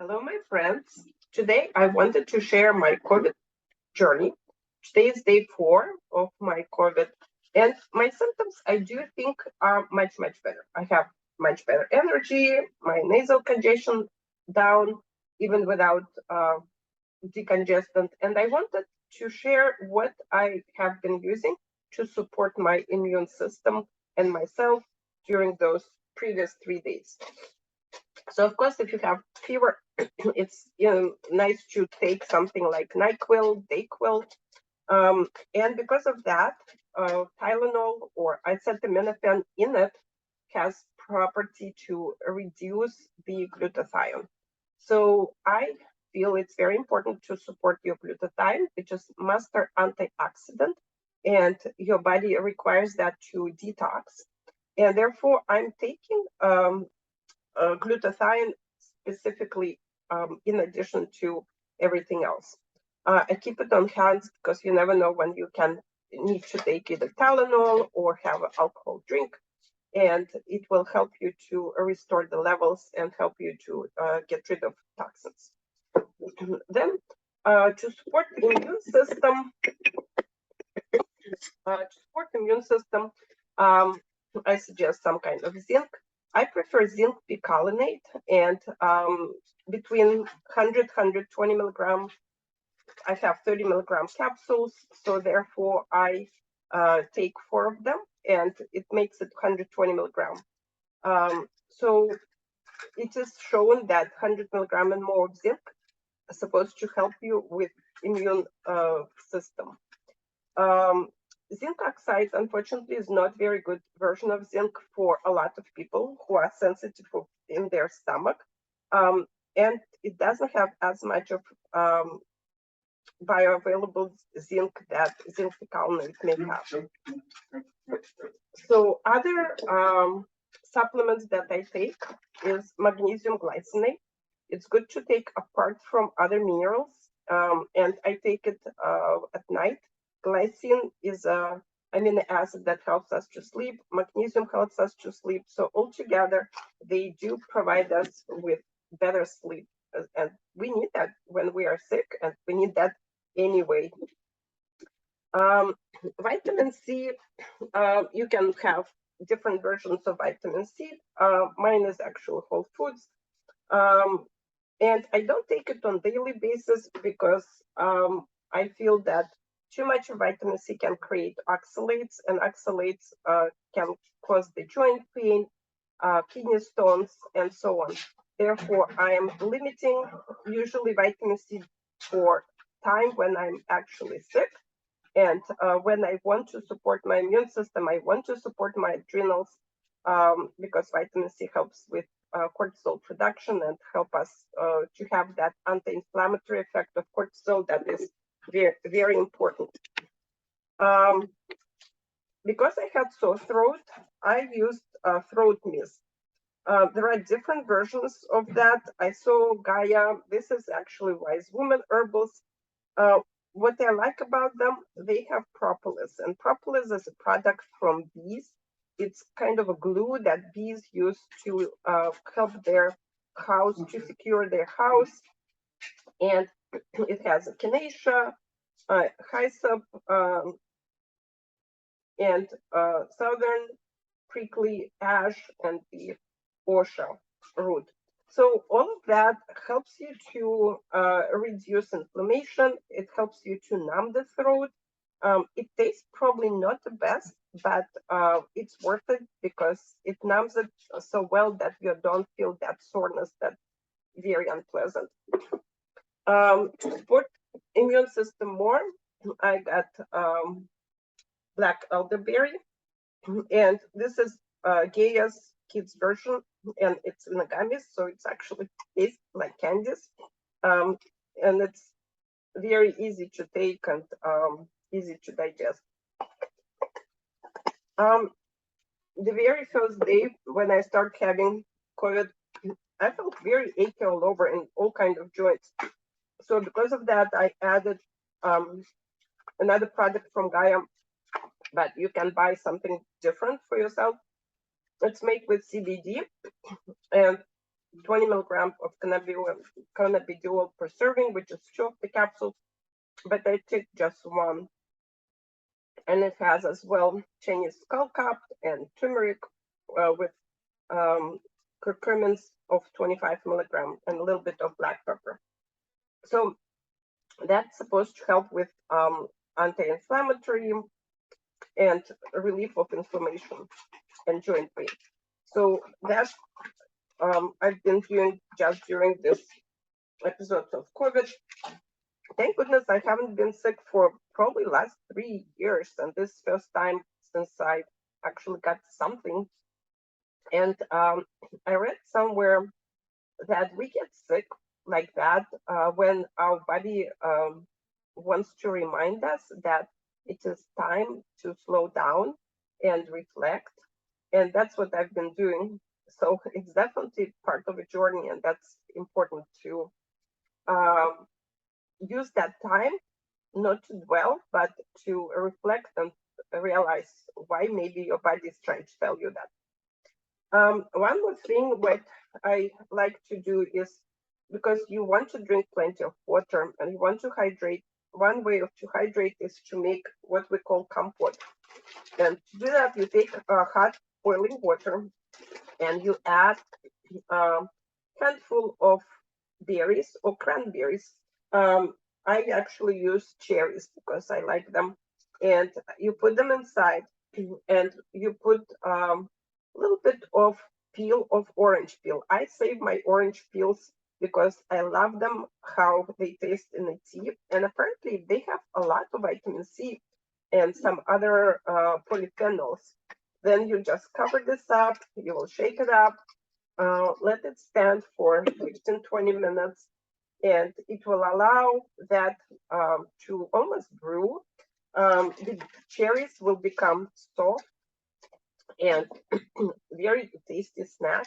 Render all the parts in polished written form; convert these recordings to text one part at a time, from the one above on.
Hello, my friends. Today I wanted to share my COVID journey. Today is day 4 of my COVID, and my symptoms I do think are much better. I have much better energy, my nasal congestion down, even without decongestant. And I wanted to share what I have been using to support my immune system and myself during those previous 3 days. So of course, if you have fever, it's nice to take something like NyQuil, Dayquil, and because of that, Tylenol or acetaminophen in it has property to reduce the glutathione. So I feel it's very important to support your glutathione, which is master antioxidant, and your body requires that to detox. And therefore, I'm taking glutathione specifically in addition to everything else. I keep it on hand because you never know when you can need to take either Tylenol or have an alcohol drink, and it will help you to restore the levels and help you to get rid of toxins. Then, to support immune system, I suggest some kind of zinc. I prefer zinc picolinate, and between 120 milligram, I have 30 milligram capsules, so therefore I take 4 of them, and it makes it 120 milligram. So it is shown that 100 milligram and more of zinc is supposed to help you with immune system. Zinc oxide, unfortunately, is not very good version of zinc for a lot of people who are sensitive in their stomach, and it doesn't have as much of bioavailable zinc that zinc picolinate may have. So other supplements that I take is magnesium glycinate. It's good to take apart from other minerals, and I take it at night. Glycine is a amino acid that helps us to sleep. Magnesium helps us to sleep. So altogether, they do provide us with better sleep, and we need that when we are sick, and we need that anyway. Vitamin C, you can have different versions of vitamin C. Mine is actual whole foods. And I don't take it on daily basis because I feel that too much of vitamin C can create oxalates, and oxalates can cause the joint pain, kidney stones, and so on. Therefore, I am limiting usually vitamin C for time when I'm actually sick. And when I want to support my immune system, I want to support my adrenals because vitamin C helps with cortisol production and help us to have that anti-inflammatory effect of cortisol that is very important. Because I had sore throat, I used throat mist. There are different versions of that. I saw Gaia. This is actually Wise Woman Herbals. What I like about them, they have propolis, and propolis is a product from bees. It's kind of a glue that bees use to help their house, to secure their house. And it has echinacea, hyssop, and southern prickly ash, and the osha root. So all of that helps you to reduce inflammation. It helps you to numb the throat. It tastes probably not the best, but it's worth it because it numbs it so well that you don't feel that soreness that's very unpleasant. To support immune system more, I got black elderberry, and this is Gaia's kids version, and it's in a gummies, so it's actually tastes like candies, and it's very easy to take and easy to digest. The very first day when I started having COVID, I felt very achy all over in all kinds of joints. So because of that, I added another product from Gaia, but you can buy something different for yourself. It's made with CBD, and 20 milligrams of cannabidiol per serving, which is 2 of the capsules, but I took just one. And it has as well Chinese skullcap and turmeric with curcumins of 25 milligrams and a little bit of black pepper. So that's supposed to help with anti-inflammatory and relief of inflammation and joint pain. So that's I've been doing just during this episode of COVID. Thank goodness I haven't been sick for probably last 3 years, and this first time since I actually got something. And I read somewhere that we get sick like that when our body wants to remind us that it is time to slow down and reflect. And that's what I've been doing. So it's definitely part of a journey, and that's important to use that time not to dwell, but to reflect and realize why maybe your body is trying to tell you that. One more thing what I like to do is, because you want to drink plenty of water and you want to hydrate, one way to hydrate is to make what we call compote. And to do that, you take hot boiling water and you add a handful of berries or cranberries. I actually use cherries because I like them. And you put them inside and you put a little bit of peel of orange peel. I save my orange peels because I love them, how they taste in the tea. And apparently they have a lot of vitamin C and some other polyphenols. Then you just cover this up, you will shake it up, let it stand for 15-20 minutes, and it will allow that to almost brew. The cherries will become soft and very tasty snack.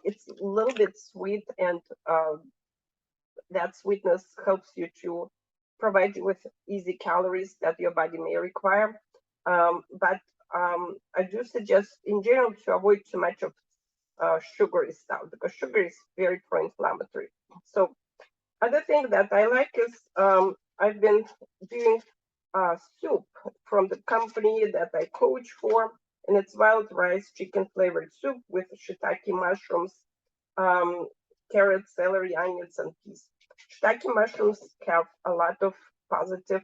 It's a little bit sweet, and that sweetness helps you to provide you with easy calories that your body may require. But I do suggest in general to avoid too much of sugary stuff because sugar is very pro-inflammatory. So other thing that I like is I've been doing soup from the company that I coach for, and it's wild rice chicken flavored soup with shiitake mushrooms, carrots, celery, onions, and peas. Shiitake mushrooms have a lot of positive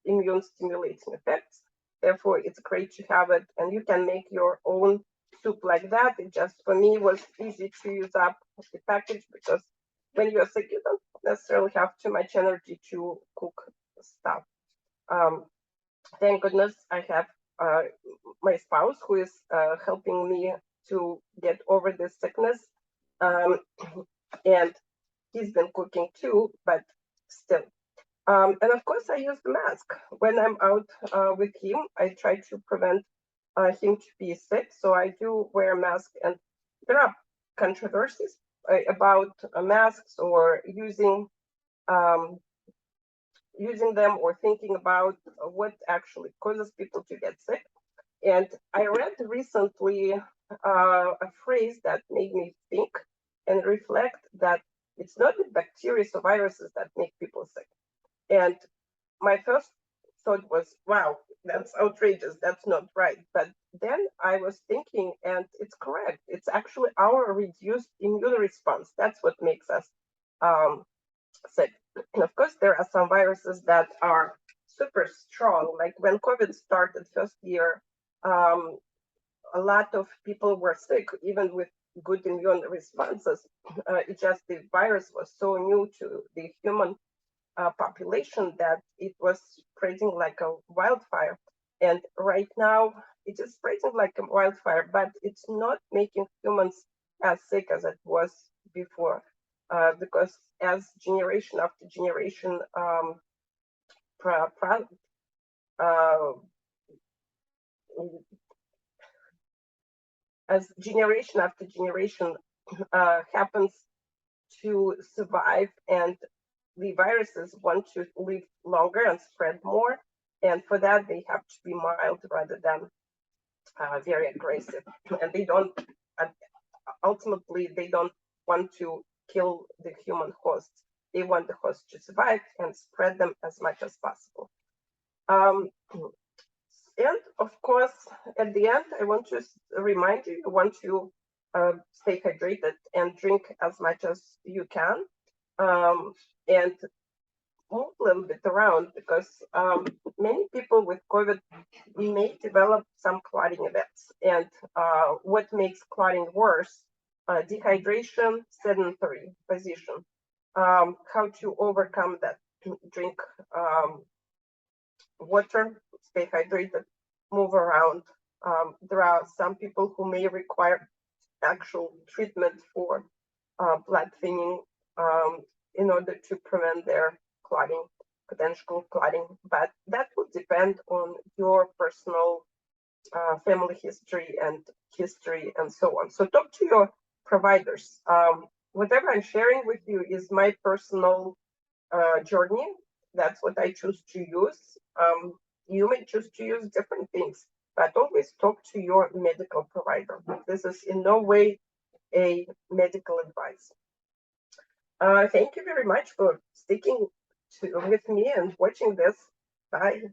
immune stimulating effects. Therefore, it's great to have it, and you can make your own soup like that. It just, for me, was easy to use up the package because when you're sick, you don't necessarily have too much energy to cook stuff. Thank goodness I have my spouse who is helping me to get over this sickness. And he's been cooking too, but still. And of course, I use the mask. When I'm out with him, I try to prevent him to be sick. So I do wear a mask. And there are controversies about masks or using them or thinking about what actually causes people to get sick. And I read recently a phrase that made me think and reflect that it's not the bacteria or viruses that make people sick. And my first thought was, wow, that's outrageous. That's not right. But then I was thinking, and it's correct. It's actually our reduced immune response. That's what makes us sick. And of course, there are some viruses that are super strong. Like when COVID started first year, a lot of people were sick, even with good immune responses. It's just the virus was so new to the human population that it was spreading like a wildfire. And right now, it is spreading like a wildfire, but it's not making humans as sick as it was before. Because as generation after generation as generation after generation happens to survive, and the viruses want to live longer and spread more, and for that they have to be mild rather than very aggressive, and they don't ultimately they don't want to kill the human hosts. They want the hosts to survive and spread them as much as possible. And of course, at the end, I want to remind you, you want to stay hydrated and drink as much as you can, and move a little bit around, because many people with COVID may develop some clotting events. And what makes clotting worse? Dehydration, sedentary position. How to overcome that? Drink water, stay hydrated, move around. There are some people who may require actual treatment for blood thinning in order to prevent their clotting, potential clotting, but that would depend on your personal family history and so on. So talk to your providers. Whatever I'm sharing with you is my personal journey. That's what I choose to use. You may choose to use different things, but always talk to your medical provider. This is in no way a medical advice. Thank you very much for sticking with me and watching this. Bye.